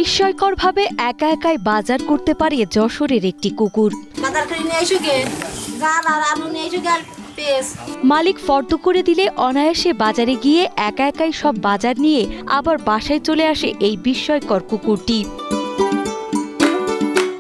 বিস্ময়করভাবে একা একাই বাজার করতে পারে যশোরের একটি কুকুর। মালিক ফর্দ করে দিলে অনায়াসে বাজারে গিয়ে একা একাই সব বাজার নিয়ে আবার বাসায় চলে আসে এই বিস্ময়কর কুকুরটি।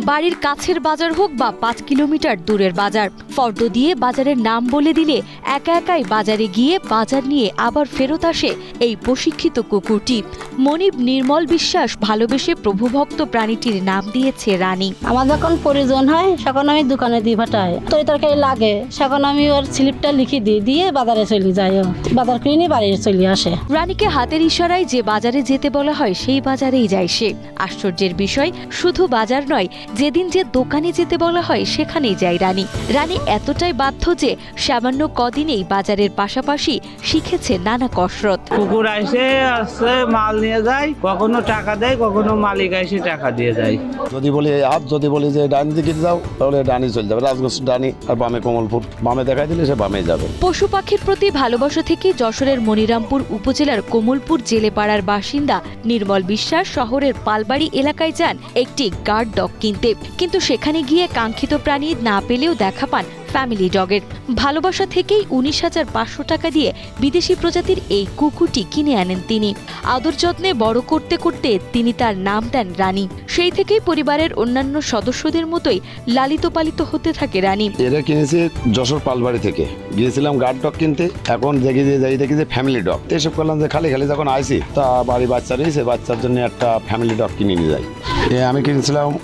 বাড়ির কাছের বাজার হোক বা ৫ কিলোমিটার দূরের বাজার, ফর্দ দিয়ে বাজারের নাম বলে দিলে একা একাই বাজারে গিয়ে বাজার নিয়ে আবার ফেরত আসে এই প্রশিক্ষিত কুকুরটি। মনিব নির্মল বিশ্বাস ভালোবেসে প্রভুভক্ত প্রাণীটির নাম দিয়েছে রানী। আমার যখন প্রয়োজন হয় তখন আমি দোকানে দিয়ে পাঠাই, তরকারি লাগে তখন আমি ওর স্লিপটা লিখে দিয়ে বাজারে চলে যাই, বাজার করে নিয়ে বাড়ি চলে আসে। রানীকে হাতের ইশারায় যে বাজারে যেতে বলা হয় সেই বাজারেই যায় সে। আশ্চর্যের বিষয়, শুধু বাজার নয়, যেদিন যে দোকানে যেতে বলা হয় সেখানেই যায় রানী। রানী এতটাই বাধ্য যে সামান্য কদিনেই বাজারের পাশাপাশি শিখেছে নানা কসরত। কুকুর আসে মাল নিয়ে যায়, কখনো টাকা দেয়, কখনো মালিক এসে টাকা দিয়ে যায়। যদি বলি যে ডানি দিকে যাও, তাহলে ডানি চলে যাবে, রাজগঞ্জ ডানি, আর বামে কমলপুর, বামে দেখাই দিলে সে বামে যাবে। পশু পাখির প্রতি ভালোবাসা থেকে যশোরের মনিরামপুর উপজেলার কোমলপুর জেলেপাড়ার বাসিন্দা নির্মল বিশ্বাস শহরের পালবাড়ি এলাকায় যান একটি গার্ড ডগ কিনতে, কিন্তু সেখানে গিয়ে কাঙ্ক্ষিত প্রাণী না পেলেও দেখা পান ফ্যামিলি ডগের। ভালোবাসা থেকেই ১৯,৫০০ টাকা দিয়ে বিদেশি প্রজাতির এই কুকুরটি কিনে আনেন তিনি। আদর যত্নে বড় করতে করতে তিনি তার নাম দেন রানী। সেই থেকেই পরিবারের অন্যান্য সদস্যদের মতোই লালিত পালিত হতে থাকে রানী। এরা কিনেছি যশোর পালবাড়ি থেকে, গিয়েছিলাম গার্ড ডগ কিনতে, এখন দেখি যে ফ্যামিলি ডগ। এসব করলাম যে খালি যখন আইসি তা বাড়ি বাচ্চা রয়েছে, বাচ্চার জন্য একটা ফ্যামিলি ডগ কিনে নিয়ে যাই। আমি কিনেছিলাম